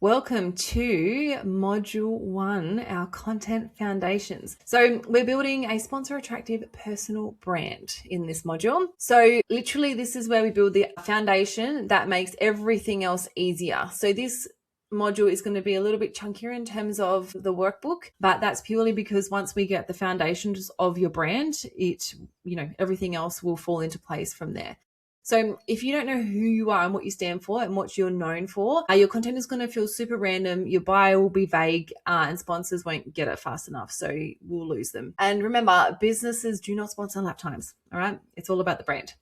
Welcome to Module 1, our Content Foundations. So we're building a sponsor attractive personal brand in this module. So literally this is where we build the foundation that makes everything else easier. So this module is going to be a little bit chunkier in terms of the workbook, but that's purely because once we get the foundations of your brand, everything else will fall into place from there. So if you don't know who you are and what you stand for and what you're known for, your content is going to feel super random. Your bio will be vague and sponsors won't get it fast enough. So we'll lose them. And remember, businesses do not sponsor lap times. All right. It's all about the brand.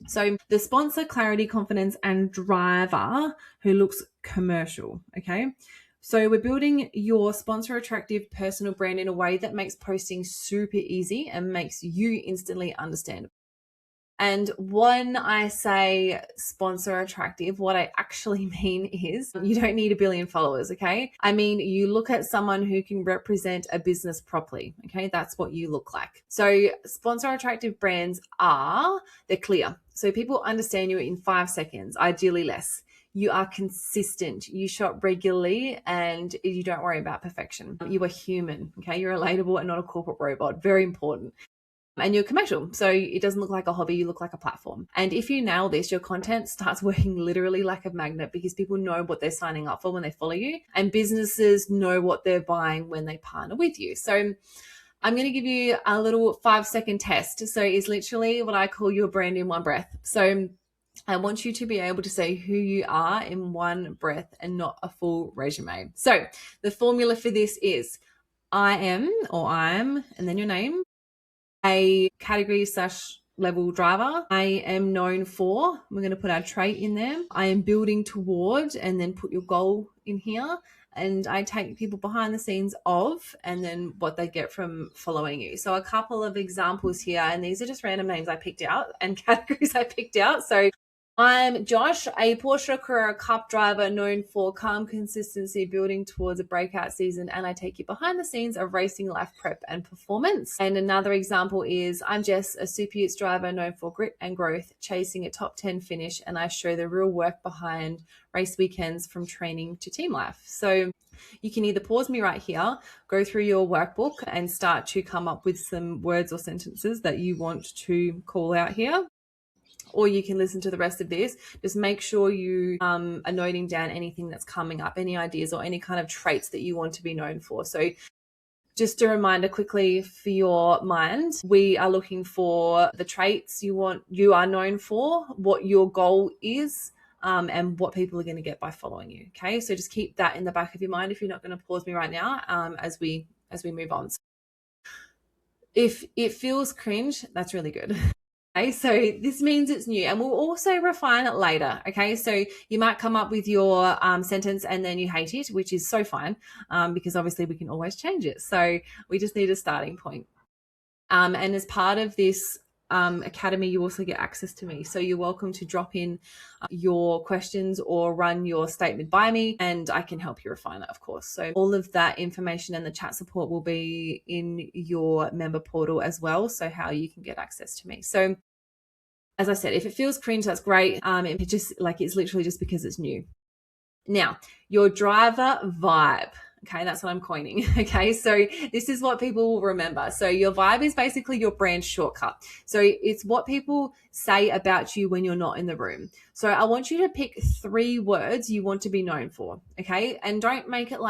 So the sponsor, clarity, confidence, and driver who looks commercial. Okay. So we're building your sponsor attractive personal brand in a way that makes posting super easy and makes you instantly understandable. And when I say sponsor attractive, what I actually mean is you don't need 1 billion followers, okay? I mean, you look at someone who can represent a business properly, okay? That's what you look like. So sponsor attractive brands they're clear. So people understand you in 5 seconds, ideally less. You are consistent, you shop regularly, and you don't worry about perfection. You are human, okay? You're relatable and not a corporate robot. Very important. And you're commercial. So it doesn't look like a hobby, you look like a platform. And if you nail this, your content starts working literally like a magnet because people know what they're signing up for when they follow you, and businesses know what they're buying when they partner with you. So I'm going to give you a little 5-second test. So it's literally what I call your brand in one breath. So I want you to be able to say who you are in one breath and not a full resume. So the formula for this is I am, or I'm, and then your name, a category/level driver. I am known for, we're going to put our trait in there. I am building toward, and then put your goal in here. And I take people behind the scenes of, and then what they get from following you. So a couple of examples here, and these are just random names I picked out and categories I picked out. So I'm Josh, a Porsche Carrera Cup driver known for calm consistency, building towards a breakout season, and I take you behind the scenes of racing life prep and performance. And another example is I'm Jess, a Super Utes driver known for grit and growth, chasing a top 10 finish, and I show the real work behind race weekends from training to team life. So you can either pause me right here, go through your workbook and start to come up with some words or sentences that you want to call out here, or you can listen to the rest of this. Just make sure you are noting down anything that's coming up, any ideas or any kind of traits that you want to be known for. So just a reminder quickly for your mind, we are looking for the traits you are known for, what your goal is, and what people are going to get by following you. Okay, so just keep that in the back of your mind if you're not going to pause me right now as we move on. If it feels cringe, that's really good. Okay, so this means it's new, and we'll also refine it later. Okay, so you might come up with your sentence and then you hate it, which is so fine, because obviously we can always change it. So we just need a starting point. And as part of this academy, you also get access to me. So you're welcome to drop in your questions or run your statement by me, and I can help you refine it, of course. So all of that information and the chat support will be in your member portal as well. So how you can get access to me. So as I said, if it feels cringe, that's great. It just it's literally just because it's new. Now, your driver vibe. Okay, that's what I'm coining. Okay, so this is what people will remember. So your vibe is basically your brand shortcut. So it's what people say about you when you're not in the room. So I want you to pick 3 words you want to be known for. Okay, and don't make it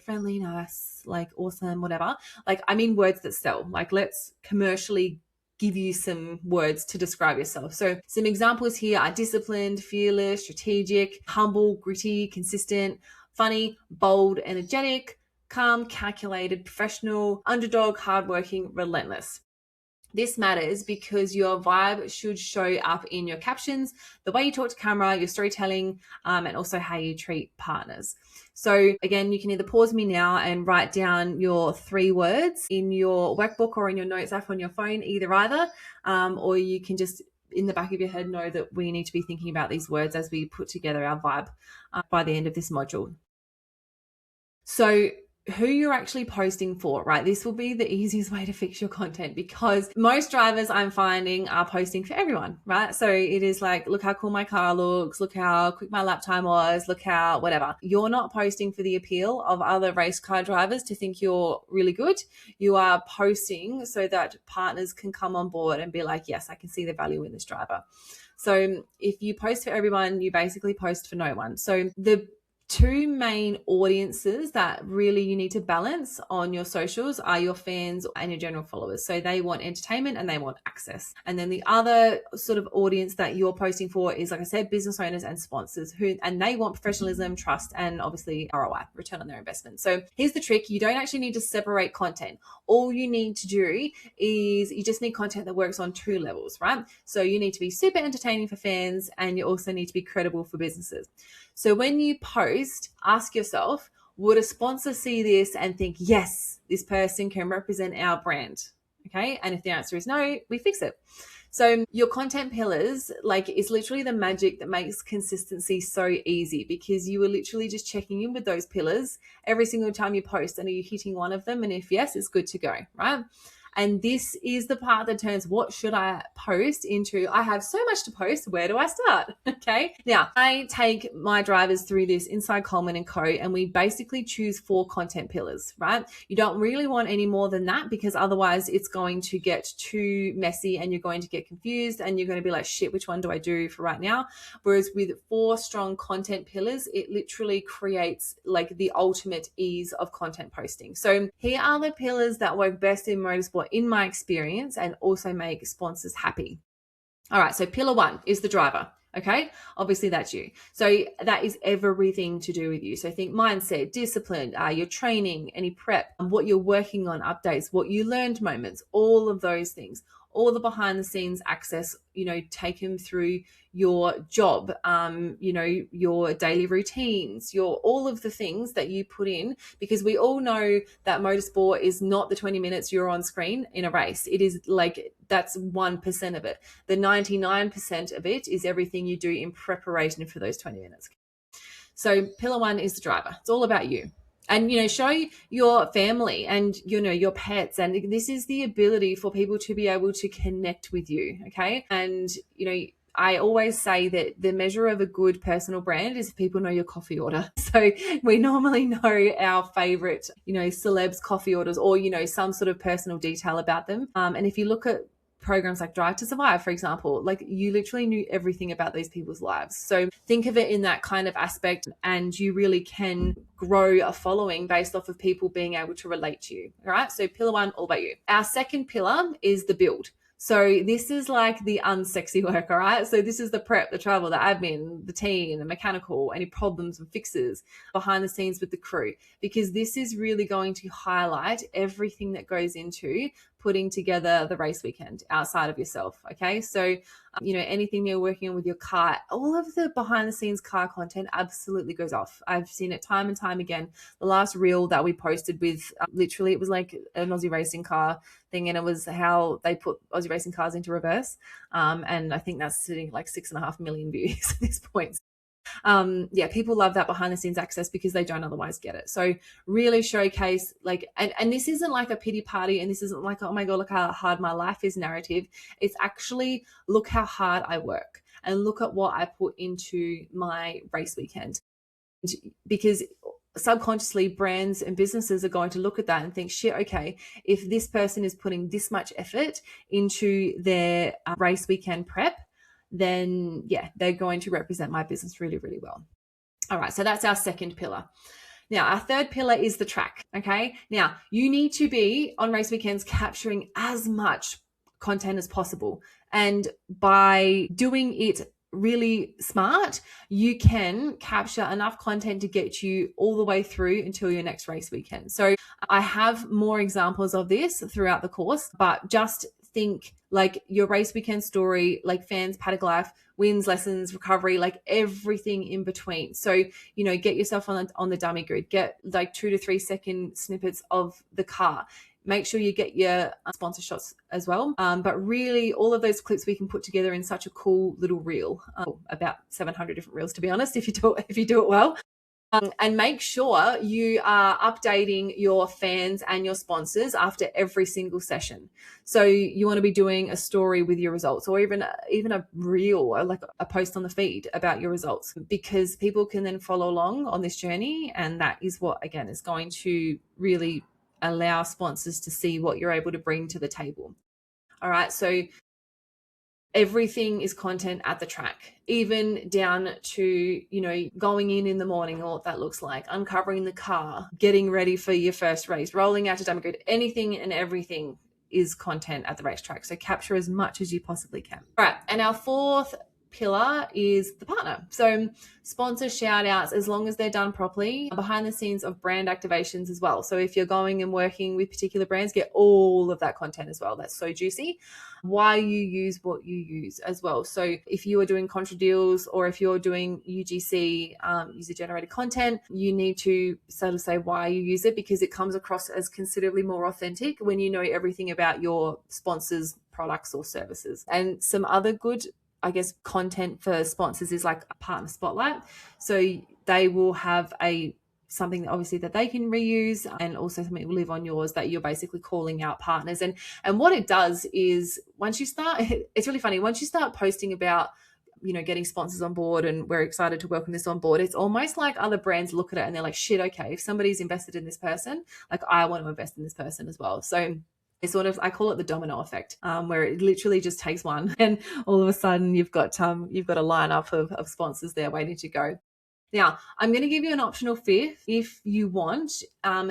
friendly, nice, awesome, whatever. I mean words that sell. Let's commercially give you some words to describe yourself. So some examples here are disciplined, fearless, strategic, humble, gritty, consistent, funny, bold, energetic, calm, calculated, professional, underdog, hardworking, relentless. This matters because your vibe should show up in your captions, the way you talk to camera, your storytelling, and also how you treat partners. So again, you can either pause me now and write down your 3 words in your workbook or in your notes app on your phone, either, or you can just in the back of your head know that we need to be thinking about these words as we put together our vibe by the end of this module. So who you're actually posting for, right? This will be the easiest way to fix your content, because most drivers I'm finding are posting for everyone, right? So it is like, look how cool my car looks, look how quick my lap time was, look how whatever. You're not posting for the appeal of other race car drivers to think you're really good. You are posting so that partners can come on board and be like, yes, I can see the value in this driver. So if you post for everyone, you basically post for no one. So the two main audiences that really you need to balance on your socials are your fans and your general followers. So they want entertainment and they want access. And then the other sort of audience that you're posting for is, like I said, business owners and sponsors and they want professionalism, trust, and obviously ROI, return on their investment. So here's the trick. You don't actually need to separate content. All you need to do is you just need content that works on two levels, right? So you need to be super entertaining for fans, and you also need to be credible for businesses. So when you post, ask yourself, would a sponsor see this and think, yes, this person can represent our brand? Okay. And if the answer is no, we fix it. So your content pillars, like, is literally the magic that makes consistency so easy, because you are literally just checking in with those pillars every single time you post. And are you hitting one of them? And if yes, it's good to go, right? And this is the part that turns what should I post into, I have so much to post, where do I start? Okay. Now, I take my drivers through this inside Coleman & Co. and we basically choose 4 content pillars, right? You don't really want any more than that, because otherwise it's going to get too messy and you're going to get confused and you're going to be like, shit, which one do I do for right now? Whereas with 4 strong content pillars, it literally creates like the ultimate ease of content posting. So here are the pillars that work best in motorsport in my experience and also make sponsors happy. All right, so pillar 1 is the driver. Okay, obviously that's you. So that is everything to do with you. So think mindset, discipline, your training, any prep, what you're working on, updates, what you learned moments, all of those things, all the behind the scenes access, take them through your job, your daily routines, all of the things that you put in, because we all know that motorsport is not the 20 minutes you're on screen in a race. It is like, that's 1% of it. The 99% of it is everything you do in preparation for those 20 minutes. So pillar 1 is the driver. It's all about you. And, show your family and, your pets. And this is the ability for people to be able to connect with you. Okay. And, I always say that the measure of a good personal brand is if people know your coffee order. So we normally know our favorite, celebs coffee orders, or, some sort of personal detail about them. And if you look at programs like Drive to Survive, for example, like, you literally knew everything about these people's lives. So think of it in that kind of aspect, and you really can grow a following based off of people being able to relate to you. All right. So pillar 1, all about you. Our second pillar is the build. So this is like the unsexy work, all right? So this is the prep, the travel, the admin, the team, the mechanical, any problems and fixes behind the scenes with the crew, because this is really going to highlight everything that goes into putting together the race weekend outside of yourself, okay? So, anything you're working on with your car, all of the behind the scenes car content absolutely goes off. I've seen it time and time again. The last reel that we posted with, literally, it was like an Aussie racing car thing, and it was how they put Aussie racing cars into reverse. And I think that's sitting like 6.5 million views at this point. People love that behind the scenes access because they don't otherwise get it. So really showcase, like, and this isn't like a pity party, and this isn't like, oh my God, look how hard my life is narrative. It's actually, look how hard I work and look at what I put into my race weekend. Because subconsciously brands and businesses are going to look at that and think, shit, okay, if this person is putting this much effort into their race weekend prep, then they're going to represent my business really, really well. All right, so that's our second pillar. Now, our third pillar is the track, okay? Now, you need to be on race weekends capturing as much content as possible. And by doing it really smart, you can capture enough content to get you all the way through until your next race weekend. So I have more examples of this throughout the course, but just think like your race weekend story, like fans, paddock life, wins, lessons, recovery, like everything in between. So, get yourself on the dummy grid, get like 2 to 3 second snippets of the car. Make sure you get your sponsor shots as well. But really, all of those clips we can put together in such a cool little reel, about 700 different reels, to be honest, if you do it well. And make sure you are updating your fans and your sponsors after every single session. So you want to be doing a story with your results, or even a reel, or like a post on the feed about your results, because people can then follow along on this journey. And that is what, again, is going to really allow sponsors to see what you're able to bring to the table. All right. So everything is content at the track, even down to, going in the morning, or what that looks like, uncovering the car, getting ready for your first race, rolling out to Diamond Grid. Anything and everything is content at the racetrack. So capture as much as you possibly can. All right. And our fourth pillar is the partner. So sponsor shout outs, as long as they're done properly, behind the scenes of brand activations as well. So if you're going and working with particular brands, get all of that content as well. That's so juicy. Why you use what you use as well. So if you are doing contra deals, or if you're doing UGC, user generated content, you need to sort of say why you use it, because it comes across as considerably more authentic when you know everything about your sponsors' products or services. And some other good, I guess, content for sponsors is like a partner spotlight. So they will have something that obviously that they can reuse, and also something will live on yours that you're basically calling out partners. And what it does is, once you start, it's really funny, once you start posting about, getting sponsors on board, and we're excited to welcome this on board, it's almost like other brands look at it and they're like, shit, okay, if somebody's invested in this person, like I want to invest in this person as well. So it's sort of, I call it the domino effect, where it literally just takes one, and all of a sudden you've got a lineup of sponsors there waiting to go. Now, I'm going to give you an optional fifth if you want.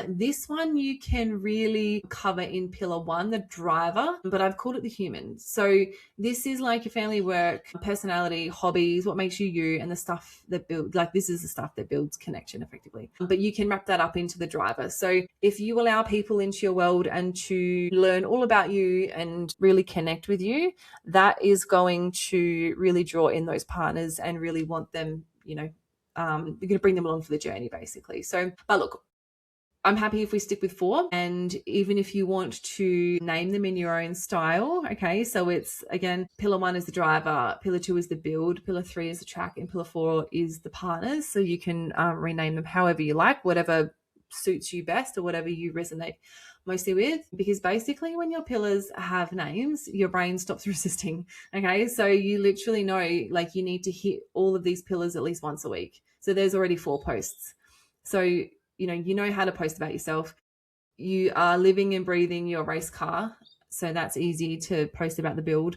This one you can really cover in pillar 1, the driver, but I've called it the human. So this is like your family, work, personality, hobbies, what makes you you, and the stuff that builds, like this is the stuff that builds connection effectively. But you can wrap that up into the driver. So if you allow people into your world and to learn all about you and really connect with you, that is going to really draw in those partners and really want them, you're going to bring them along for the journey, basically. So, but look, I'm happy if we stick with 4. And even if you want to name them in your own style, okay, so it's, again, pillar 1 is the driver, pillar 2 is the build, pillar 3 is the track, and pillar 4 is the partners. So you can rename them however you like, whatever suits you best, or whatever you resonate mostly with, because basically when your pillars have names, your brain stops resisting. Okay, so you literally know, like, you need to hit all of these pillars at least once a week. So there's already 4 posts. So you know how to post about yourself. You are living and breathing your race car, so that's easy to post about the build.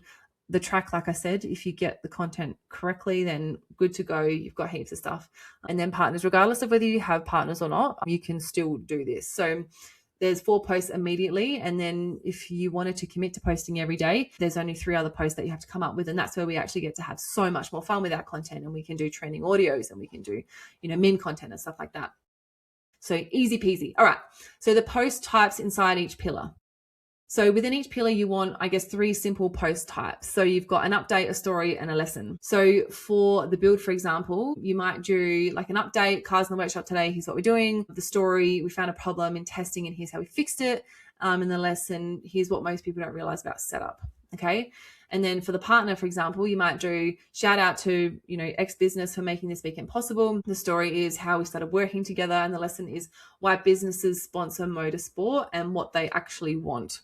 The track, like I said, if you get the content correctly, then good to go. You've got heaps of stuff. And then partners, regardless of whether you have partners or not, you can still do this. So there's 4 posts immediately. And then if you wanted to commit to posting every day, there's only 3 other posts that you have to come up with. And that's where we actually get to have so much more fun with our content. And we can do training audios, and we can do, meme content and stuff like that. So easy peasy. All right. So the post types inside each pillar. So within each pillar, you want, I guess, 3 simple post types. So you've got an update, a story, and a lesson. So for the build, for example, you might do like an update, cars in the workshop today, here's what we're doing. The story, we found a problem in testing and here's how we fixed it. And the lesson, here's what most people don't realize about setup. Okay. And then for the partner, for example, you might do shout out to, X business for making this weekend possible. The story is how we started working together. And the lesson is why businesses sponsor motorsport and what they actually want.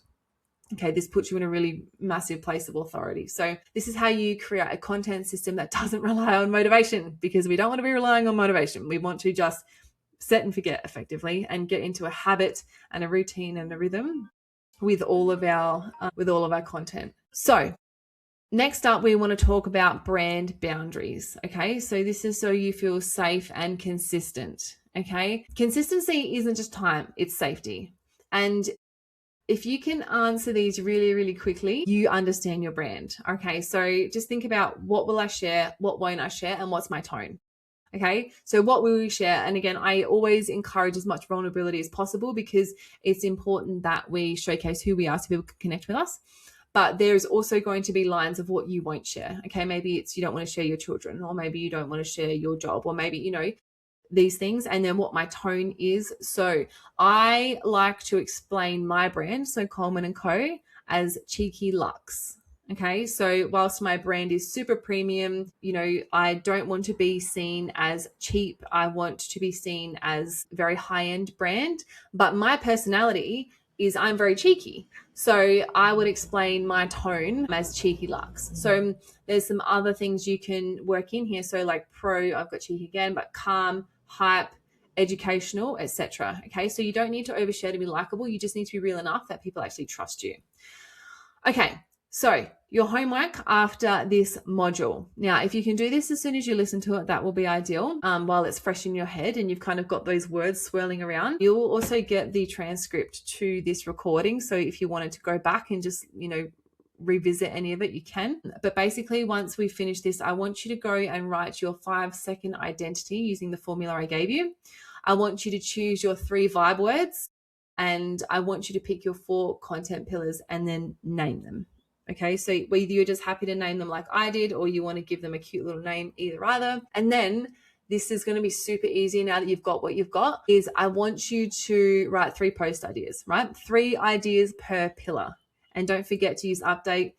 Okay, this puts you in a really massive place of authority. So this is how you create a content system that doesn't rely on motivation, because we don't want to be relying on motivation. We want to just set and forget effectively, and get into a habit and a routine and a rhythm with all of our content. So next up, we want to talk about brand boundaries. Okay, so this is so you feel safe and consistent. Okay, consistency isn't just time, it's safety. And if you can answer these really, really quickly, you understand your brand. Okay, so just think about, what will I share, what won't I share, and what's my tone? Okay, so what will we share? And again, I always encourage as much vulnerability as possible, because it's important that we showcase who we are so people can connect with us. But there's also going to be lines of what you won't share. Okay, maybe it's you don't want to share your children, or maybe you don't want to share your job, or maybe, these things. And then what my tone is. So I like to explain my brand, so Coleman & Co., as cheeky Luxe. Okay, so whilst my brand is super premium, I don't want to be seen as cheap. I want to be seen as very high-end brand, but my personality is I'm very cheeky. So I would explain my tone as cheeky Lux. So there's some other things you can work in here. So like pro, I've got cheeky again, but calm, hype, educational, etc. Okay, so you don't need to overshare to be likable. You just need to be real enough that people actually trust you. Okay, so your homework after this module. Now, if you can do this as soon as you listen to it, that will be ideal while it's fresh in your head and you've kind of got those words swirling around. You'll also get the transcript to this recording. So if you wanted to go back and just, revisit any of it, you can. But basically, once we finish this, I want you to go and write your 5-second identity using the formula I gave you. I want you to choose your 3 vibe words. And I want you to pick your 4 content pillars and then name them. Okay, so whether you're just happy to name them like I did, or you want to give them a cute little name, either. And then this is going to be super easy now that you've got what you've got, is I want you to write 3 post ideas, right? 3 ideas per pillar. And don't forget to use update,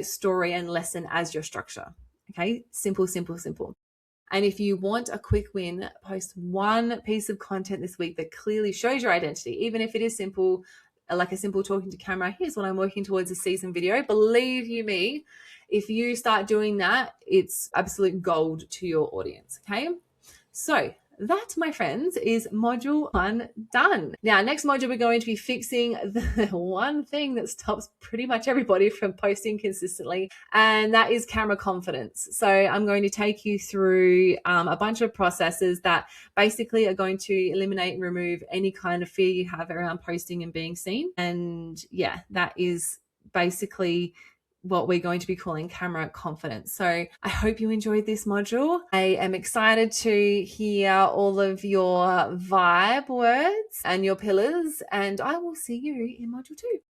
story, and lesson as your structure. Okay, simple. And if you want a quick win, post 1 piece of content this week that clearly shows your identity, even if it is simple, like a simple talking to camera. Here's what I'm working towards, a season video. Believe you me, if you start doing that, it's absolute gold to your audience. Okay. So that, my friends, is module 1 done. Now, next module, we're going to be fixing the one thing that stops pretty much everybody from posting consistently, and that is camera confidence. So I'm going to take you through a bunch of processes that basically are going to eliminate and remove any kind of fear you have around posting and being seen. And yeah, that is basically what we're going to be calling camera confidence. So I hope you enjoyed this module. I am excited to hear all of your vibe words and your pillars, and I will see you in module 2.